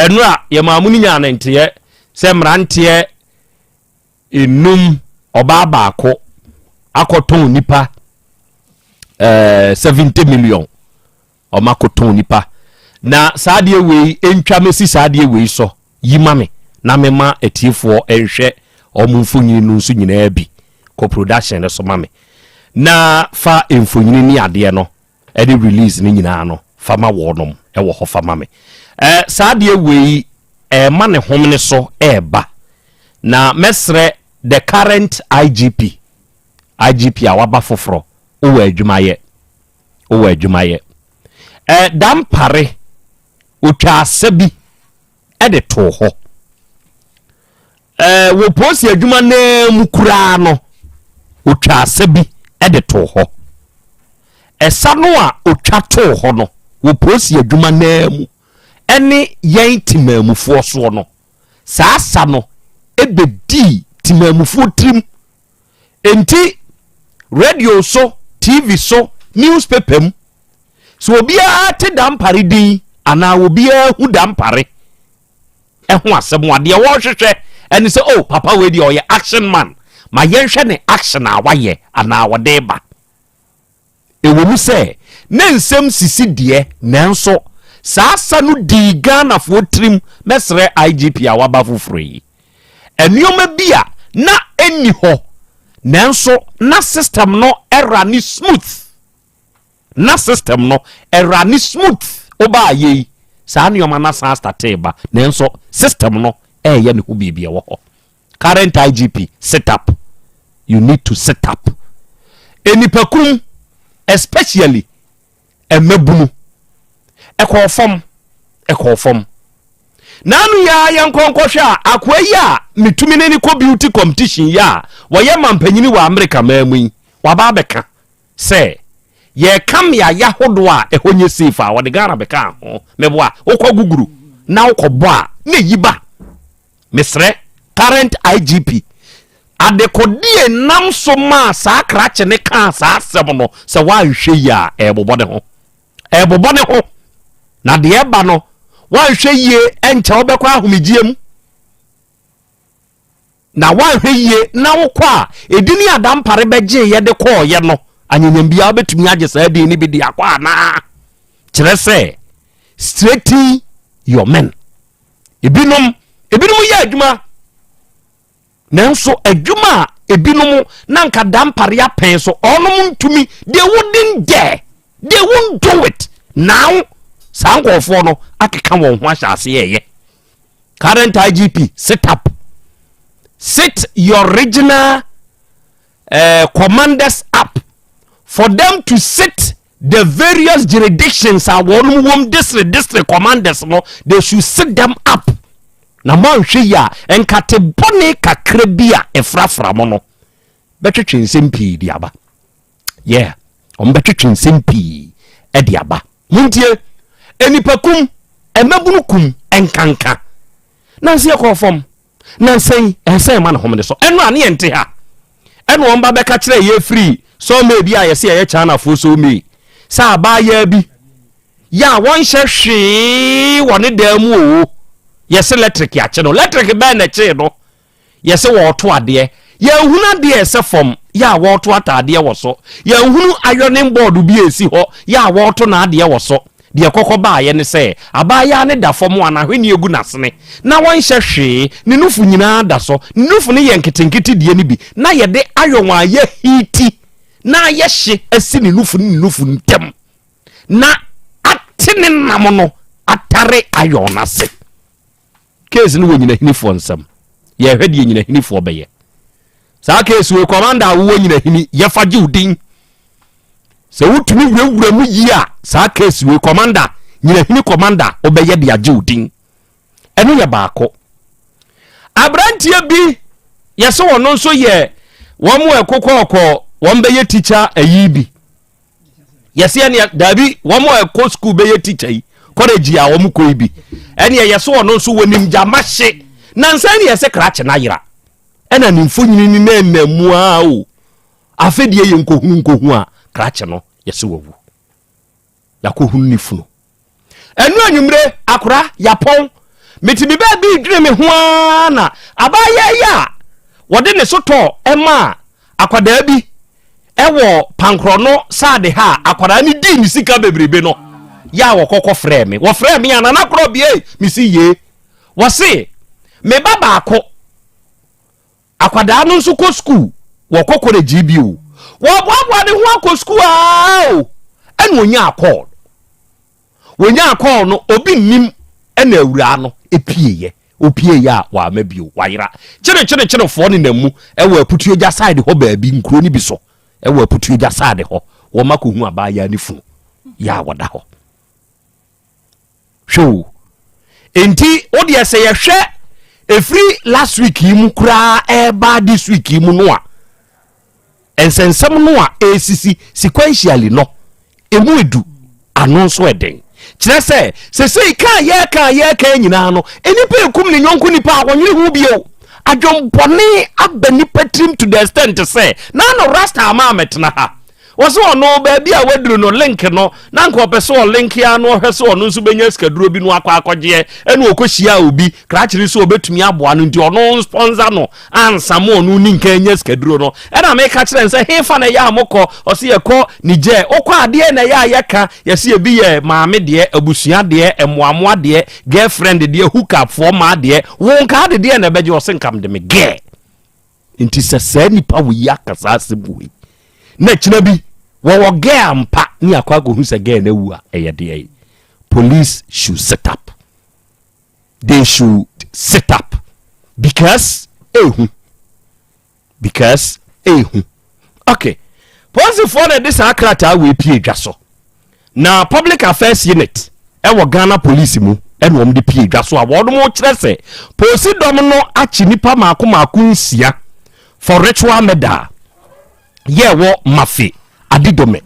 enu a ye maamuni nya nante se mrante enum oba baako akoton nipa 70 million o makoton nipa na saade we entwa mesi saade we so yimame na mema etiefo enhwe omumfonyi no nso nyina bi ko production so mame na fa emfonyini ni ade no e de release ni nyina no fa ma wonom e wo ho fa mame saade we ma ne homne so eba na mesre the current IGP awaba foforo owo adwumaye dampare otwa asabi e de to ho wo posi adwuma na mukura no otwa asabi e de to ho esa no a otwa to ho no wo posi adwuma na mu ene yen timamufo so no saasa no ebedi timamufo trim enti radio so TV so newspaper so obia te dampare din ana obia hu dampare ho asem wade wo hwehwe ene se oh papa we di oye action man ma yenhwe ne action a waye ana wode ba ewo mu se ne nsem sisi de nanso saasa no di Ghana fo trim mesre IGP awaba foforo yi enioma bia na eni ho nanso na system no erani smooth na system no erani smooth oba ye sa enioma na sa starteba nanso system no ye ne ho bibia wo ho current IGP set up you need to set up enipakum especially emabunu ekofom nanu ya yankonkosha akwa mitumi ne ko beauty competition ya woye mampanyini wa America mamu wa babeka se ye kam ya hodo a ehonye safe wa de Ghana beka ho meboa okwa guguru na okobbo a ne yiba mesre current IGP adekodie nam so ma sa krache ne kan sa asem no se wa hwe ya ebobode ho na de eba no wa hwe yie enche obekwa ahomegiem na wa hwe yie na wokwa edini adampare beje ye de ko ye no anyanyambia obetumi age sa de ni bi de akwa na kire se straighten your men ebinom ye adwuma nanso adwuma ebinom na nka dampare apen so onom ntumi they won't do it now sankofo no akeka won ho ahase ye current IGP set your regional commanders up for them to set the various jurisdictions awon district commanders no they should set them up na man hwe ya enkate bone kakra bia efrafra mo no betwetwe nsempii di aba yeah betwetwe nsempii e di aba muntie enipakum emabunukum enkanka nanse ekofom nansen ensen ma na homde so eno ane ente ha eno omba beka kire ye free so me bi ayese ye China fo so me sa ba ya bi ya won hwehwe woni damu o yes electric ya che no electric ba na che no yes wo to ade ya hunu ade ese fom ya wo to atade wo so ya hunu ayoning board bi esi ho ya wo to na ade wo so de kokoba ye ne se abaya ne da fom ana hweni egu nasene na won hwehwe ne nufu nyina da so nufu ne ye nketenkete die ne bi na ye de ayonwa ye hiti na ye hye asi ne nufu ntem na atene nam no atare ayona se case no nyina hini fo nsam ye hwede nyina hini fo beye sa case we commander wo nyina hini ye faje udin se wutumi wura mu yi a sa case we commander nyina hini commander obeye de age udin eno ye baako abrantie bi ye so wono nso ye wo mu ekokoko wo mbeye teacher ayibi ye se ne dabi wo mu eko school beye teacher yi college a wo mu ko ibi ene ye so wono nso wonim jamahye nansan ye se krache na yira ena nimfo nyini ni na namu a o afedie ye nkohu a krache no ye se wowu yakohu nifuno enu anwumre akora yapon metimi ba bi dwene me ho ana abaye ya wode ne soto ema akwada bi ewo pankro no sade ha akwada ni di ni sika bebrebe no ya wo kokko frɛ me wo frɛ me ana na Krobea mi si ye wo se me baba akọ akwada no nso ko school wo kokko re GB o wo boabo ne ho akọ school o ene onya akọ wonya akọ no obi nim ena awura no epieye opie ya wa mabio wayira kire fo ne namu ewo aputu eja side ho baabi nkro ni bi so ewo aputu eja side ho wo makohu abaya ni funu ya wada ho show enti odi ese ye hwe every last week yimu kura eba this week yimu no a ensensem no a esisi sequentially no emu edu anonso eden kire se ka ye nyina no enipa ekum ne nyonko nipa awonwere hu bio adwompone abani patrim to the extent say na no rasta ama metna ha woso no ba bia waduru no link no na nko peso link ya no hwese no nso benya skaduro bi no akwaje enu okohia obi krachiri so obetumi aboa no nti ono sponsor no ansamo no ni nka enya skaduro no ena me ka kire nse hefa na ya amokọ ose ye kọ nije okọ ade na ya yeka yesi ebi ye maame de abusua de emoamo de girlfriend de hook up for ma de won ka de na beje ose nkam de me ge nti sese nipa wo yakasa asebuwe na kina bi wo ge ampa ni akwago hu se ge na wu a eyede police should set up, they should set up because okay police for this akrata we pie dwaso na public affairs unit e wo Ghana police mu e no de pie dwaso a wo mo kire se police dom no achi nipa maako nsia for ritual murder ye wo mafi adidome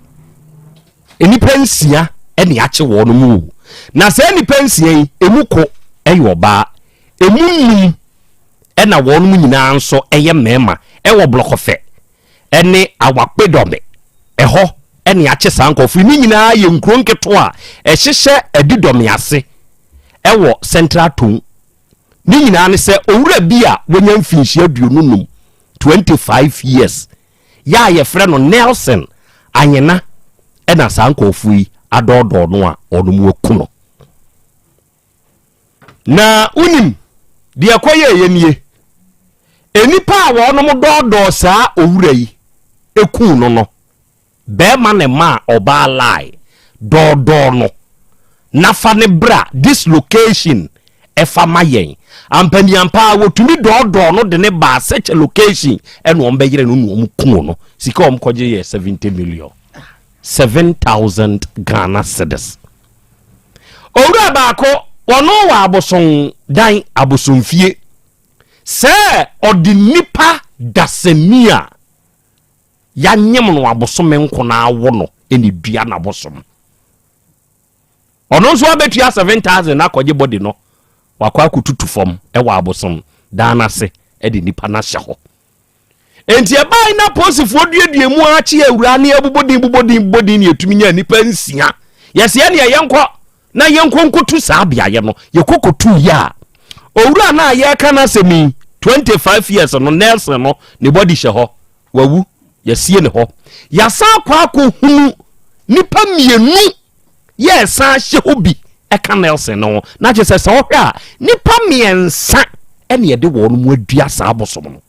enipa nsia ene ache wo no mu na se enipa nsia yi emuko eyo ba emunum ena wo no nyina nso eye mema ewo blokofe ene awakpedome eho ene ache sankofu ni nyina ye nkro nketo a ehihye adidome ase ewo central town ni nyina ne se owura bi a wonya mfinhia aduonunum 25 years ya ye frɛ no Nelson anyena ena sankofu yi adodo no a onumu akuno na unim de akoye yenie enipa a wonom dodo saa owura yi eku no be ma ne ma oba lai dodo no nafa ne bra dislocation efa mayen ampani ampa wotumi dodo no de ne ba such a location eno ombeyire no no kuno no sika omkoje ye 70 million 7,000 Ghana cedis owura baako wono wa aboson dan abosonfie se odi nipa dasemia ya nyem no abosome nko na awo no eni dua na abosom ono so abetua 7,000 na koje body no wakwa kututu fom ewa abosom dana se edi nipa na hye ho enti e bai na posifo duedue mu achi awura ne abubodin ne etumi nya nipa nsia yesi ya ne yenkọ na yenkọ nkotu saa biaye no yekokotu ya owura na ayeka na semi 25 years no Nelson no ne body hye ho wawu yesie ne ho yasa kwa hunu nipa mienu yesa hye hobi eka Nelson no na je se wo hwa nipa miensa ene ye de wo no mu adua saa abosom no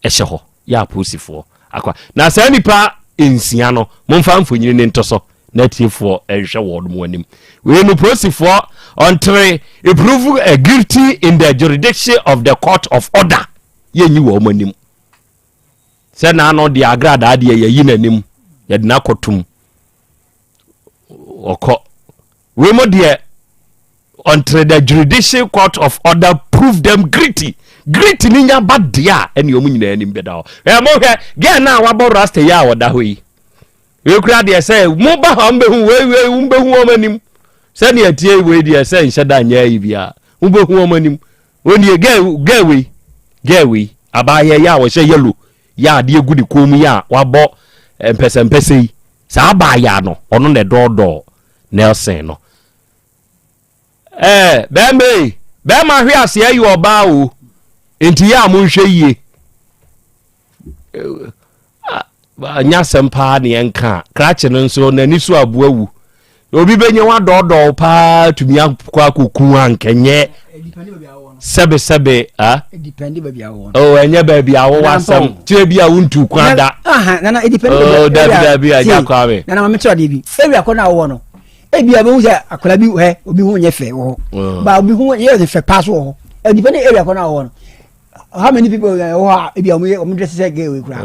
ehye ho ya posifo akwa na saa nipa ensia no momfa mfonyini ne ntoso na tiefo ehwe wo no mu anim we no posifo until prove guilty in the jurisdiction of the court of order yenyi wo mo anim se na no de agrada ade ye yi nanim ye de na kotum oko we mo de until the judicial court of order prove them guilty ninya badia ene omu nyina anim beda ho mo hwe ge na wabo rasta ya woda ho yi we kura de say mo ba ha mbehu we mbehu o manim se ne atie we de say nhyeda nya yi bia mbehu o manim oni ge we abaye ya wo hye yellow ya de egudi komu ya wabo empese yi sa abaya no ono ne dodo Nelson no bembe be ma hwe ase ayi oba o enti ya mo hwe yie nya sempa ne enka krache no nso nani so aboawu obi benye wa dodo pa tumi akwa koku ankenye sebe depend ba bia wo oh enye ba bia wo wasam tie bia wuntu kwada na depend da bia akwa be na me tro de bi ewi akona wo no ebia be hu se akola bi he obi hu nye fe wo ba obi hu ye fe pass wo depend ewi akona wo no how many people ebia omo dress say gay we kura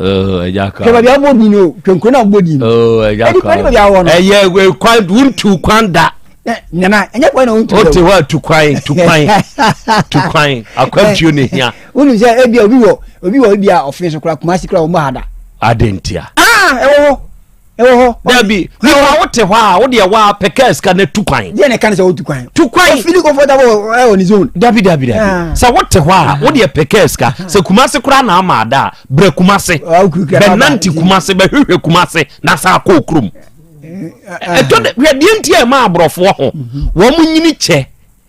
ejaka ke ba bia mo bi no kwenko na mo di ejaka depend ba bia wo no eye we kwan wuntu kwanda na enye kwa na wuntu o te wa tu kwan akwamtuo ne hia unu say ebia obi wo ebia office kura Kumasi kura wo hada adentia ewo dabi ni wa wote hwa wo de wa pekes ka na tu kwan de ne kan say wo tu kwan feel comfortable on his own dabi sa wote hwa wo de pekes ka se Kumasi kura na amada bre Kumasi benanti Kumasi be hwehwe Kumasi na sa ko okrum eto de ntia ma abrofo ho wo mu nyini che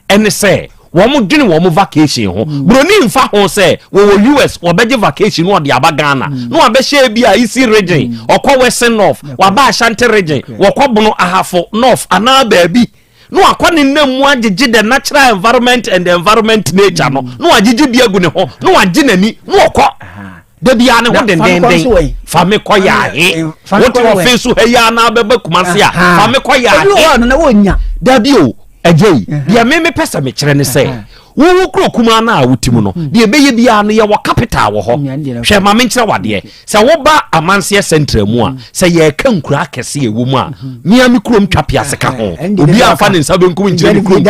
ene se wo mu dwene wo mu vacation ho broni mfa ho se wo US wo beje vacation no de aba Ghana no abehye bia East region okwa Western North wa ba Ashanti region wo kwa bono ahafo North ana baabi no akwa ne namu agege the natural environment and the environment nature no agege bia gu ne ho no age nani no okwa da bia ne ho den fa me ko ya he what office so he ya na beba Kumasi a fa me ko ya he na wonya da bio agei bia me pesa me kire ne se wo kro kuma na awutimu no bia beye bia no ye wo capital wo ho hwe ma me nkire wade se wo ba amanse central mu a se ye ka nkura akese ewo mu a mia me krom twapiase ka ho obi afa ne nsa benkum nkire ne krom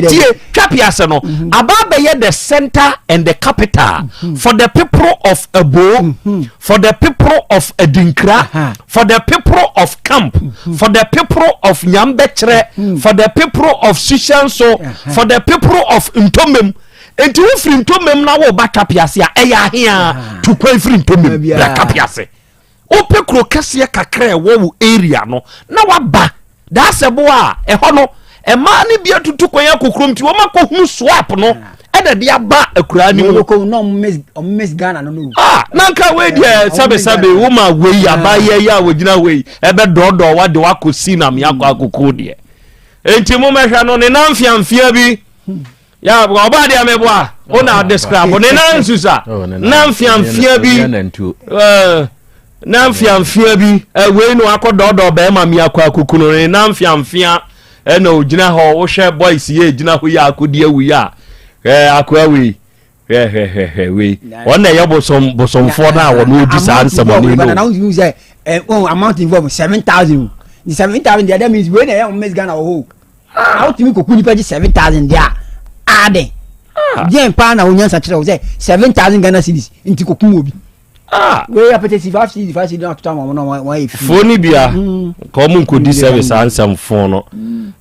tie twapiase no aba beye the center and the capital for the people of Abo for the people of Edinkra for the people of Camp for the people of Nyambechre for the people of Sushanso for the people of Ntomem enti wo firi Ntomem na wo ba kapiase a eya hia to kwa firi Ntomem ba kapiase o pekro kase kakra wo area no na waba da sebo a eho no e ma ne bia tutu kwa yakokrom ti wo makohunu swap no eda dia ba akura ni mo ko no miss Ghana no nanka we dia sabe wo ma we abaye ya wogina we ebe dodo wa de wakosi na me akoko de enti mo mehwa no ne namfiamfia bi ya oba dia meboa ona describe ne nansusa namfiamfia bi namfiamfia bi we no akododo be ma me akoko no ne namfiamfia na ogina ho wo hwe boys ye gina ho ya akodi awu ya akwa we we ona ye bosomfo na wo no di sa ansem ni no na you say amount involved 7,000 the 7,000 that means when I miss Ghana ho how to me ko kuni page 7,000 there ade je pa na onyansa kire wo say 7,000 Ghana cedis nti ko kun obi we apete si 5 cedis na tuta mo no wa efi foni bia ko mun ko di service ansem fo no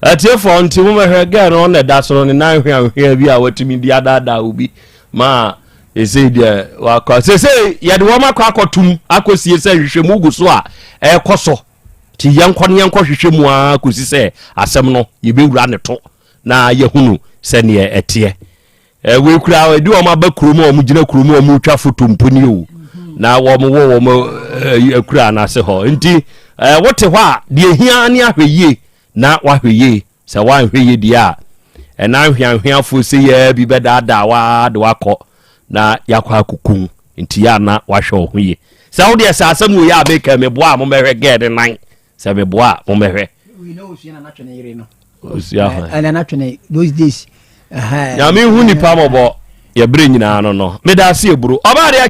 atie fo nti mo mehwe ga no na da so no na hwehwe bi a watimi di adada obi ma ese dia wa kwa se ye de wo makwa akotum akosie se hwehwemu gu so a ekoso ti yankon hwehwemu a kosi se asem no ye bewura ne to na yehunu se ne etie we kura we di wo ma ba kurom o mu gina kurom o mu twa foto mponi o na wo mo kura na se ho nti wote ho a de hia ne ahweye na wahweye se wanhweye dia na hwianhwiafo se ye bi bedada wa de wakọ na yakwa kokun nti ya na wahwe ohwe se wo de sa asem wo ya abeka me boa mo mehwe ged nan se me boa mo mehwe we know she na natwe yire no osia ha na natwe those days ya me hu nipa mo bo ye bre nyina no me da se eburu oba